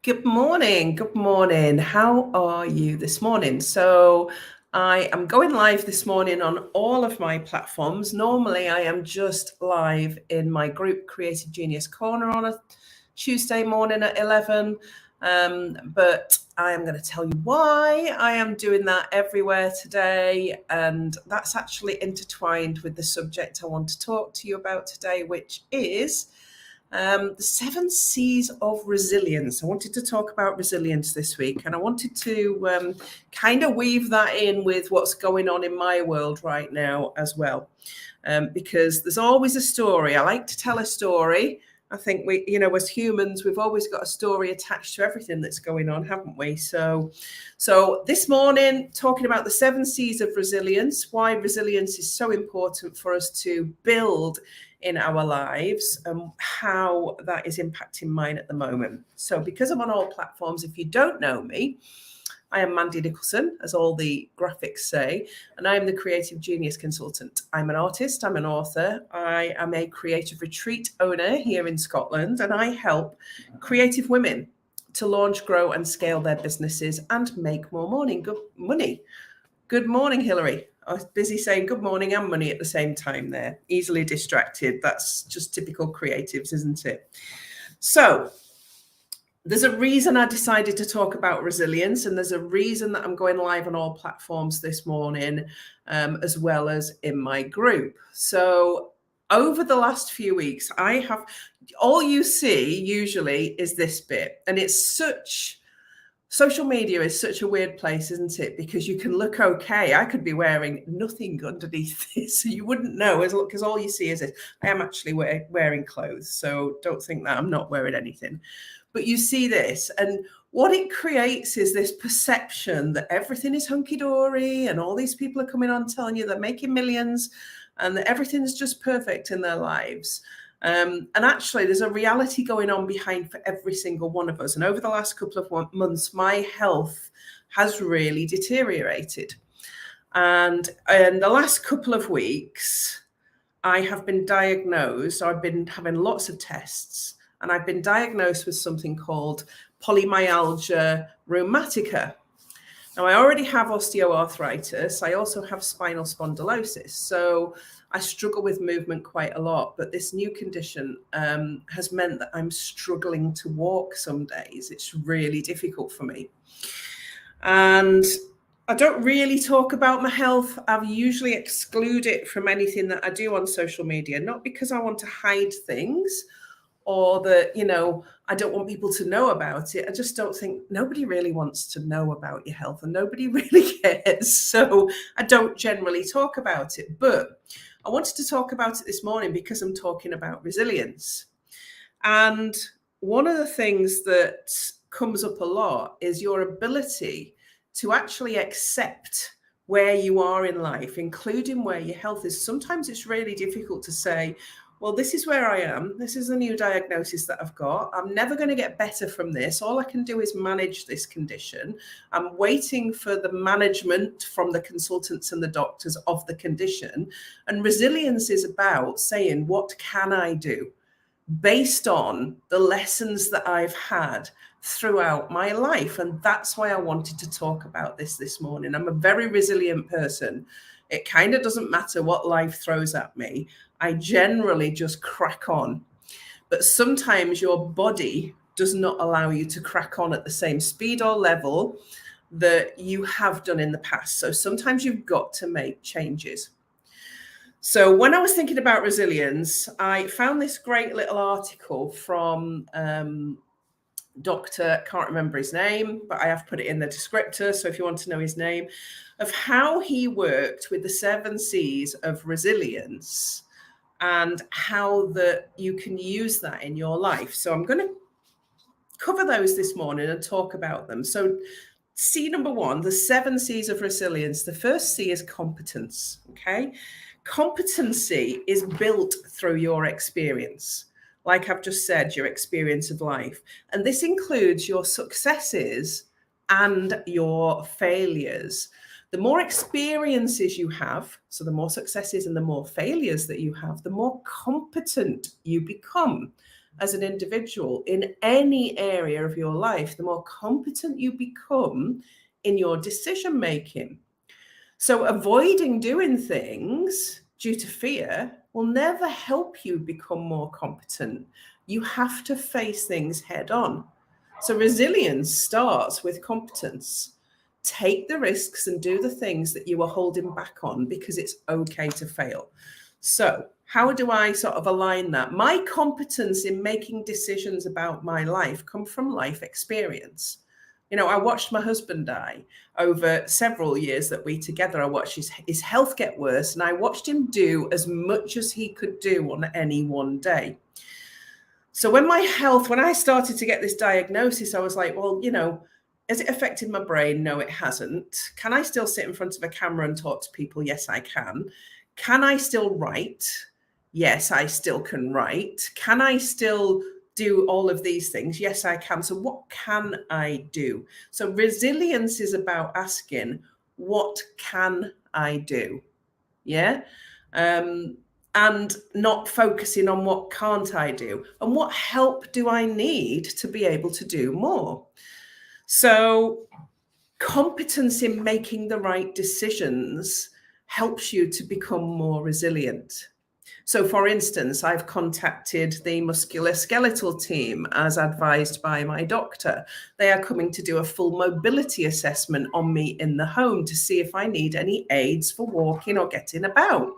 Good morning. Good morning. How are you this morning? So, I am going live this morning on all of my platforms. Normally, I am just live in my group Creative Genius Corner on a Tuesday morning at 11. But I am going to tell you why I am doing that everywhere today. And that's actually intertwined with the subject I want to talk to you about today, which is the 7 C's of resilience. I wanted to talk about resilience this week, and I wanted to kind of weave that in with what's going on in my world right now as well, because there's always a story. I like to tell a story. I think we, as humans, we've always got a story attached to everything that's going on, haven't we? So this morning, talking about the 7 C's of resilience, why resilience is so important for us to build in our lives and how that is impacting mine at the moment. So because I'm on all platforms, if you don't know me, I am Mandy Nicholson, as all the graphics say, and I am the Creative Genius Consultant. I'm an artist, I'm an author, I am a creative retreat owner here in Scotland, and I help creative women to launch, grow and scale their businesses and make more money. Good morning, Hilary. I was busy saying good morning and money at the same time there. Easily distracted. That's just typical creatives, isn't it? So there's a reason I decided to talk about resilience, and there's a reason that I'm going live on all platforms this morning, as well as in my group. So over the last few weeks, all you see usually is this bit, and social media is such a weird place, isn't it? Because you can look okay. I could be wearing nothing underneath this, so you wouldn't know, because all you see is this. I am actually wearing clothes, so don't think that I'm not wearing anything. But you see this, and what it creates is this perception that everything is hunky-dory, and all these people are coming on telling you they're making millions, and that everything's just perfect in their lives. And actually, there's a reality going on behind for every single one of us. And over the last couple of months, my health has really deteriorated. And in the last couple of weeks, I have been diagnosed. I've been having lots of tests, and I've been diagnosed with something called polymyalgia rheumatica. Now, I already have osteoarthritis. I also have spinal spondylosis. So I struggle with movement quite a lot, but this new condition has meant that I'm struggling to walk some days. It's really difficult for me. And I don't really talk about my health. I've usually exclude it from anything that I do on social media, not because I want to hide things or that, I don't want people to know about it. I just don't think nobody really wants to know about your health, and nobody really cares. So I don't generally talk about it. But I wanted to talk about it this morning because I'm talking about resilience. And one of the things that comes up a lot is your ability to actually accept where you are in life, including where your health is. Sometimes it's really difficult to say, well, this is where I am. This is the new diagnosis that I've got. I'm never going to get better from this. All I can do is manage this condition. I'm waiting for the management from the consultants and the doctors of the condition. And resilience is about saying, what can I do based on the lessons that I've had throughout my life? And that's why I wanted to talk about this morning. I'm a very resilient person. It kind of doesn't matter what life throws at me. I generally just crack on. But sometimes your body does not allow you to crack on at the same speed or level that you have done in the past. So sometimes you've got to make changes. So when I was thinking about resilience, I found this great little article from Doctor, can't remember his name, but I have put it in the descriptor. So if you want to know his name, of how he worked with the 7 C's of resilience and how that you can use that in your life. So I'm going to cover those this morning and talk about them. So C number 1, the 7 C's of resilience. The first C is competence. Okay. Competency is built through your experience. Like I've just said, your experience of life. And this includes your successes and your failures. The more experiences you have, so the more successes and the more failures that you have, the more competent you become. as an individual in any area of your life, the more competent you become in your decision making. So avoiding doing things due to fear will never help you become more competent. You have to face things head on. So resilience starts with competence. Take the risks and do the things that you are holding back on, because it's okay to fail. So how do I sort of align that? My competence in making decisions about my life come from life experience. I watched my husband die over several years that we together. I watched his health get worse, and I watched him do as much as he could do on any one day. So when I started to get this diagnosis, I was like, well, has it affected my brain? No, it hasn't. Can I still sit in front of a camera and talk to people? Yes, I can. Can I still write? Yes, I still can write. Can I still do all of these things? Yes, I can. So what can I do? So resilience is about asking, what can I do? Yeah. And not focusing on what can't I do, and what help do I need to be able to do more. So competence in making the right decisions helps you to become more resilient. So for instance, I've contacted the musculoskeletal team as advised by my doctor. They are coming to do a full mobility assessment on me in the home to see if I need any aids for walking or getting about.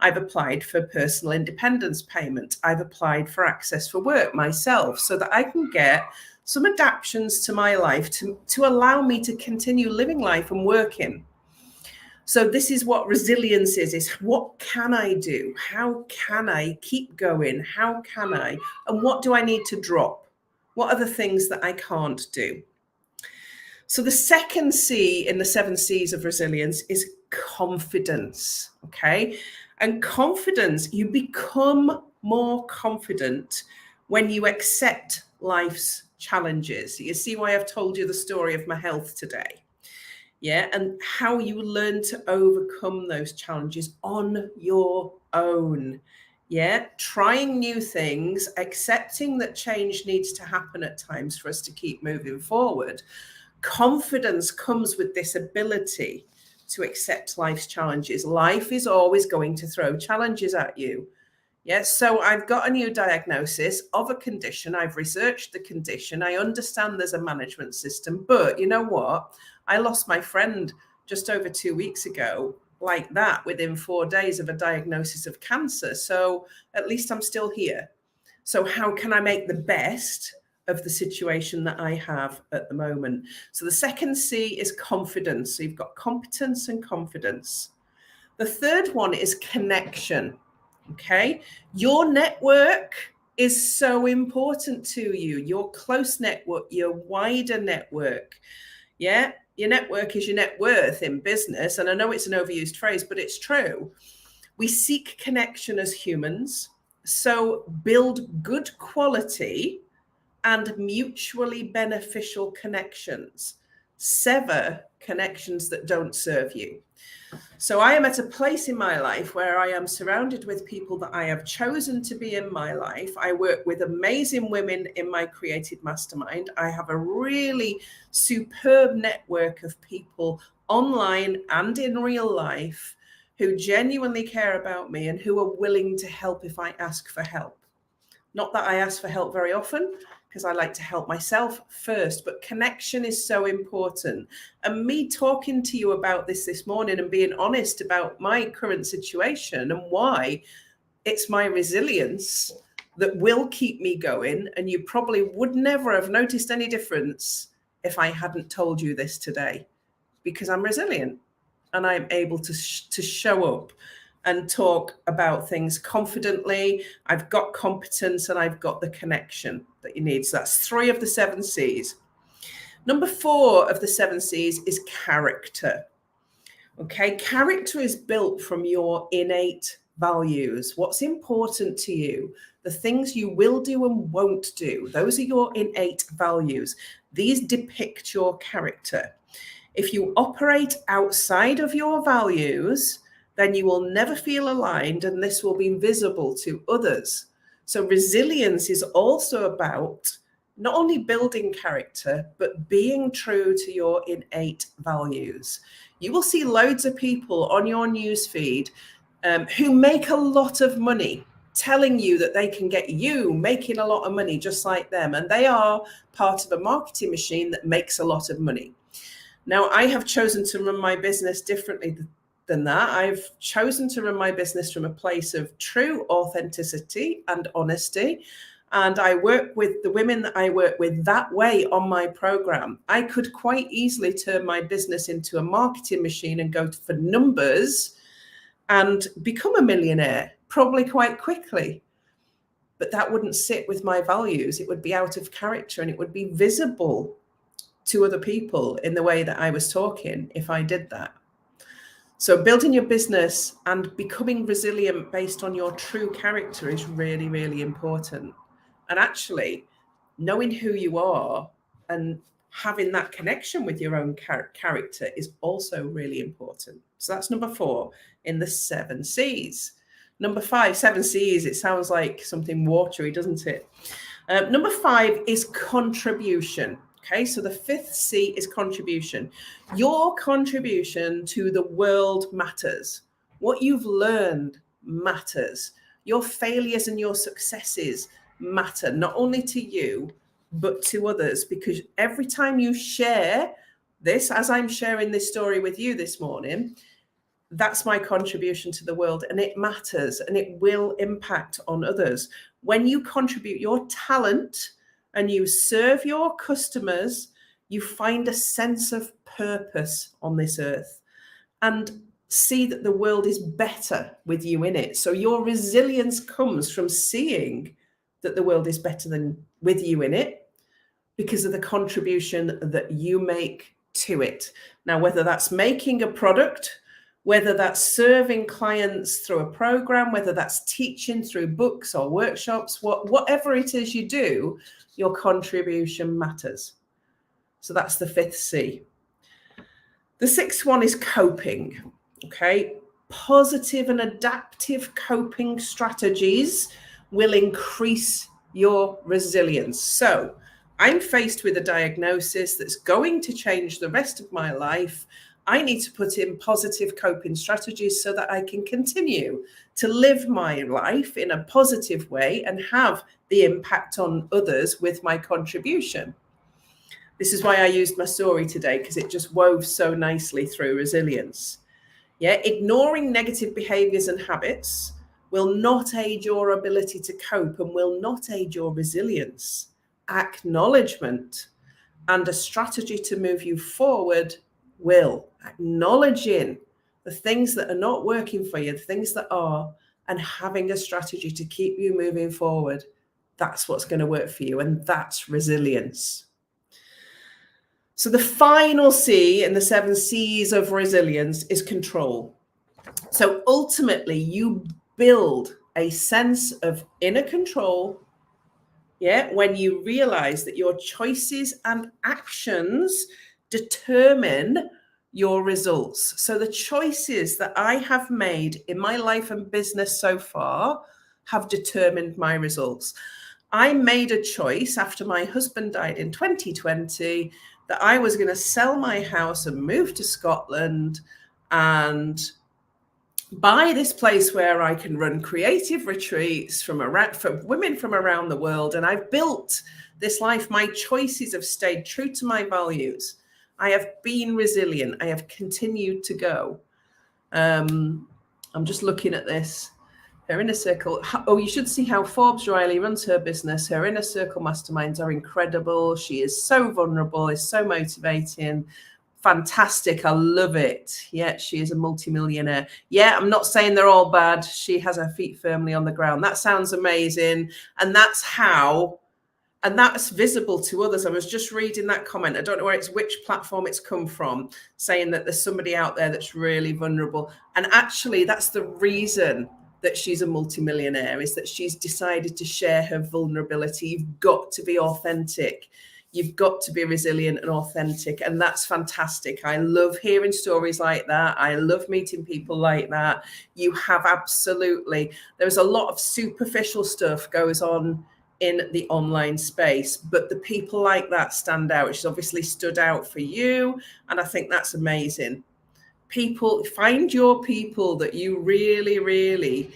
I've applied for personal independence payment. I've applied for access for work myself so that I can get some adaptations to my life to allow me to continue living life and working. So this is what resilience is what can I do? How can I keep going? How can I? And what do I need to drop? What are the things that I can't do? So the second C in the 7 C's of resilience is confidence, okay? And confidence, you become more confident when you accept life's challenges. You see why I've told you the story of my health today. Yeah, and how you learn to overcome those challenges on your own. Yeah, trying new things, accepting that change needs to happen at times for us to keep moving forward. Confidence comes with this ability to accept life's challenges. Life is always going to throw challenges at you. Yes, so I've got a new diagnosis of a condition. I've researched the condition. I understand there's a management system, but you know what? I lost my friend just over 2 weeks ago, like that, within 4 days of a diagnosis of cancer. So at least I'm still here. So how can I make the best of the situation that I have at the moment? So the second C is confidence. So you've got competence and confidence. The third one is connection. Okay, your network is so important to you, your close network, your wider network. Yeah, your network is your net worth in business. And I know it's an overused phrase, but it's true. We seek connection as humans. So build good quality and mutually beneficial connections. Sever connections that don't serve you. So I am at a place in my life where I am surrounded with people that I have chosen to be in my life. I work with amazing women in my creative mastermind. I have a really superb network of people online and in real life who genuinely care about me and who are willing to help if I ask for help. Not that I ask for help very often, because I like to help myself first, but connection is so important. And me talking to you about this morning and being honest about my current situation and why it's my resilience that will keep me going. And you probably would never have noticed any difference if I hadn't told you this today, because I'm resilient and I'm able to show up and talk about things confidently. I've got competence and I've got the connection that you need. So that's 3 of the 7 C's. Number 4 of the 7 C's is character. Okay, character is built from your innate values. What's important to you, the things you will do and won't do. Those are your innate values. These depict your character. If you operate outside of your values, then you will never feel aligned, and this will be visible to others. So resilience is also about not only building character, but being true to your innate values. You will see loads of people on your newsfeed who make a lot of money, telling you that they can get you making a lot of money just like them. And they are part of a marketing machine that makes a lot of money. Now, I have chosen to run my business differently than that. I've chosen to run my business from a place of true authenticity and honesty. And I work with the women that I work with that way on my program. I could quite easily turn my business into a marketing machine and go for numbers and become a millionaire, probably quite quickly. But that wouldn't sit with my values. It would be out of character, and it would be visible to other people in the way that I was talking if I did that. So building your business and becoming resilient based on your true character is really, really important. And actually, knowing who you are and having that connection with your own character is also really important. So that's number 4 in the 7 C's. Number 5, 7 C's, it sounds like something watery, doesn't it? Number 5 is contribution. Okay, so the 5th C is contribution. Your contribution to the world matters. What you've learned matters. Your failures and your successes matter, not only to you, but to others, because every time you share this, as I'm sharing this story with you this morning, that's my contribution to the world, and it matters and it will impact on others. When you contribute your talent and you serve your customers, you find a sense of purpose on this earth and see that the world is better with you in it. So your resilience comes from seeing that the world is better than with you in it because of the contribution that you make to it. Now, whether that's making a product, whether that's serving clients through a program, whether that's teaching through books or workshops, whatever it is you do, your contribution matters. So that's the 5th C. The 6th one is coping. Okay. Positive and adaptive coping strategies will increase your resilience. So I'm faced with a diagnosis that's going to change the rest of my life. I need to put in positive coping strategies so that I can continue to live my life in a positive way and have the impact on others with my contribution. This is why I used my story today, because it just wove so nicely through resilience. Yeah, ignoring negative behaviors and habits will not aid your ability to cope and will not aid your resilience. Acknowledgement and a strategy to move you forward will. Acknowledging the things that are not working for you, the things that are, and having a strategy to keep you moving forward. That's what's going to work for you, and that's resilience. So the final C in the 7 C's of resilience is control. So ultimately, you build a sense of inner control, when you realize that your choices and actions determine your results. So the choices that I have made in my life and business so far have determined my results. I made a choice after my husband died in 2020 that I was going to sell my house and move to Scotland and buy this place where I can run creative retreats for women from around the world. And I've built this life. My choices have stayed true to my values. I have been resilient. I have continued to go. I'm just looking at this. Her inner circle. Oh, you should see how Forbes Riley runs her business. Her inner circle masterminds are incredible. She is so vulnerable, is so motivating. Fantastic. I love it. Yeah, she is a multimillionaire. Yeah, I'm not saying they're all bad. She has her feet firmly on the ground. That sounds amazing. And that's visible to others. I was just reading that comment. I don't know which platform it's come from, saying that there's somebody out there that's really vulnerable. And actually, that's the reason that she's a multimillionaire, is that she's decided to share her vulnerability. You've got to be authentic. You've got to be resilient and authentic, and that's fantastic. I love hearing stories like that. I love meeting people like that. You have absolutely, there's a lot of superficial stuff goes on in the online space, but the people like that stand out. She's obviously stood out for you, and I think that's amazing. People, find your people that you really, really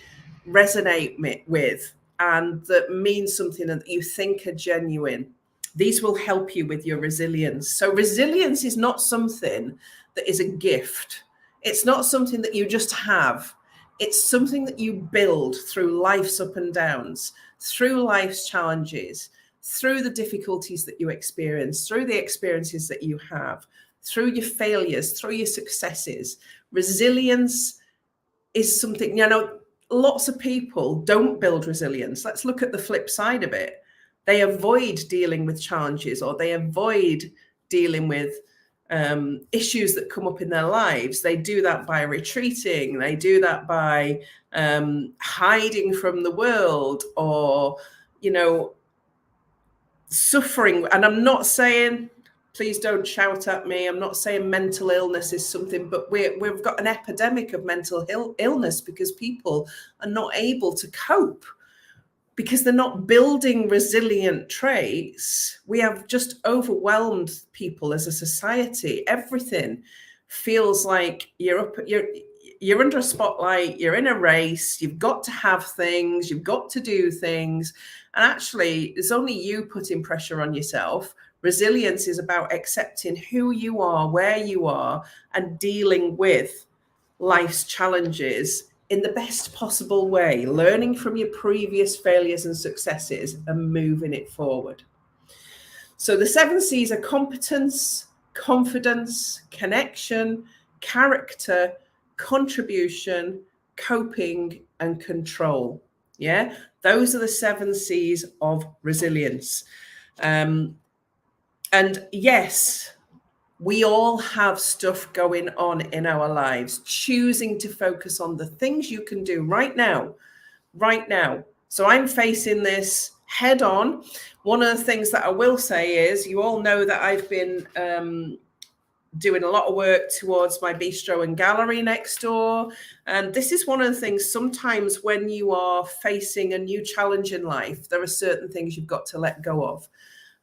resonate with, and that means something, and that you think are genuine. These will help you with your resilience. So resilience is not something that is a gift. It's not something that you just have. It's something that you build through life's up and downs, through life's challenges, through the difficulties that you experience, through the experiences that you have, through your failures, through your successes. Resilience is something, lots of people don't build resilience. Let's look at the flip side of it. They avoid dealing with challenges, or they avoid dealing with issues that come up in their lives. They do that by retreating. They do that by hiding from the world, or, suffering. And I'm not saying, please don't shout at me, I'm not saying mental illness is something, but we've got an epidemic of mental illness because people are not able to cope, because they're not building resilient traits. We have just overwhelmed people as a society. Everything feels like you're under a spotlight, you're in a race, you've got to have things, you've got to do things. And actually, it's only you putting pressure on yourself. Resilience is about accepting who you are, where you are, and dealing with life's challenges in the best possible way, learning from your previous failures and successes and moving it forward. So the 7 C's are competence, confidence, connection, character, contribution, coping, and control. Yeah, those are the 7 C's of resilience. And yes, we all have stuff going on in our lives. Choosing to focus on the things you can do right now. So I'm facing this head on. One of the things that I will say is, you all know that I've been doing a lot of work towards my bistro and gallery next door. And this is one of the things, sometimes when you are facing a new challenge in life, there are certain things you've got to let go of.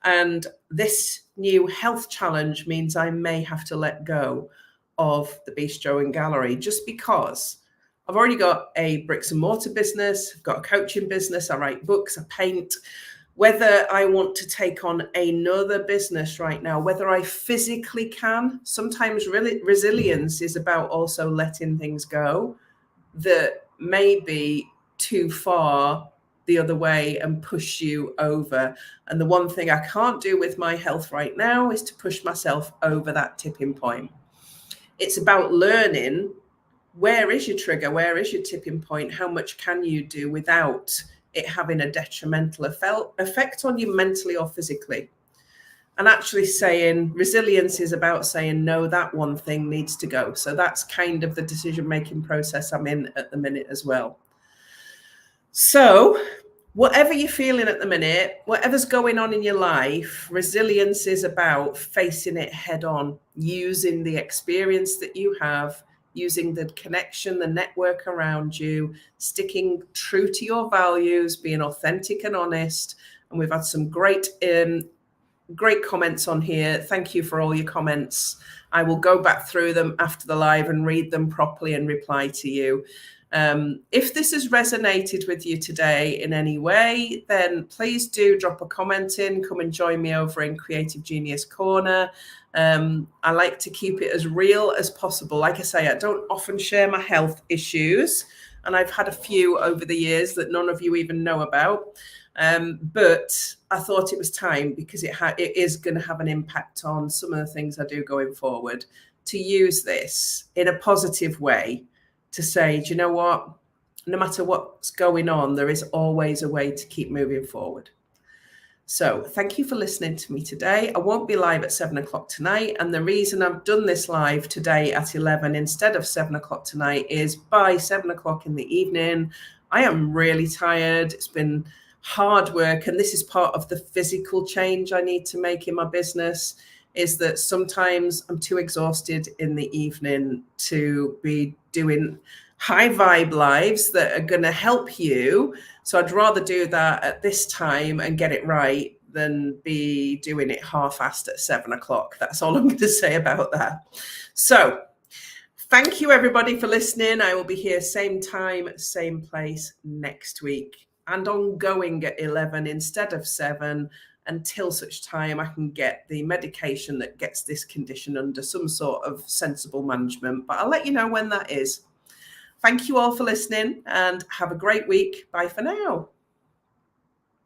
And this new health challenge means I may have to let go of the bistro and gallery, just because I've already got a bricks and mortar business, I've got a coaching business, I write books, I paint. Whether I want to take on another business right now, whether I physically can, sometimes really resilience is about also letting things go that may be too far the other way and push you over. And the one thing I can't do with my health right now is to push myself over that tipping point. It's about learning, where is your trigger? Where is your tipping point? How much can you do without it having a detrimental effect on you mentally or physically? And actually saying resilience is about saying, no, that one thing needs to go. So that's kind of the decision-making process I'm in at the minute as well. So whatever you're feeling at the minute, whatever's going on in your life, resilience is about facing it head on, using the experience that you have, using the connection, the network around you, sticking true to your values, being authentic and honest. And we've had some great comments on here. Thank you for all your comments. I will go back through them after the live and read them properly and reply to you. If this has resonated with you today in any way, then please do drop a comment in. Come and join me over in Creative Genius Corner. I like to keep it as real as possible. Like I say, I don't often share my health issues, and I've had a few over the years that none of you even know about. But I thought it was time, because it is going to have an impact on some of the things I do going forward, to use this in a positive way, to say, do you know what? No matter what's going on, there is always a way to keep moving forward. So thank you for listening to me today. I won't be live at 7 o'clock tonight. And the reason I've done this live today at 11 instead of 7 o'clock tonight is by 7 o'clock in the evening, I am really tired. It's been hard work, and this is part of the physical change I need to make in my business, is that sometimes I'm too exhausted in the evening to be doing high vibe lives that are going to help you. So I'd rather do that at this time and get it right than be doing it half-assed at 7 o'clock. That's all I'm going to say about that. So thank you everybody for listening. I will be here same time, same place next week, and ongoing at 11 instead of 7, until such time I can get the medication that gets this condition under some sort of sensible management. But I'll let you know when that is. Thank you all for listening and have a great week. Bye for now.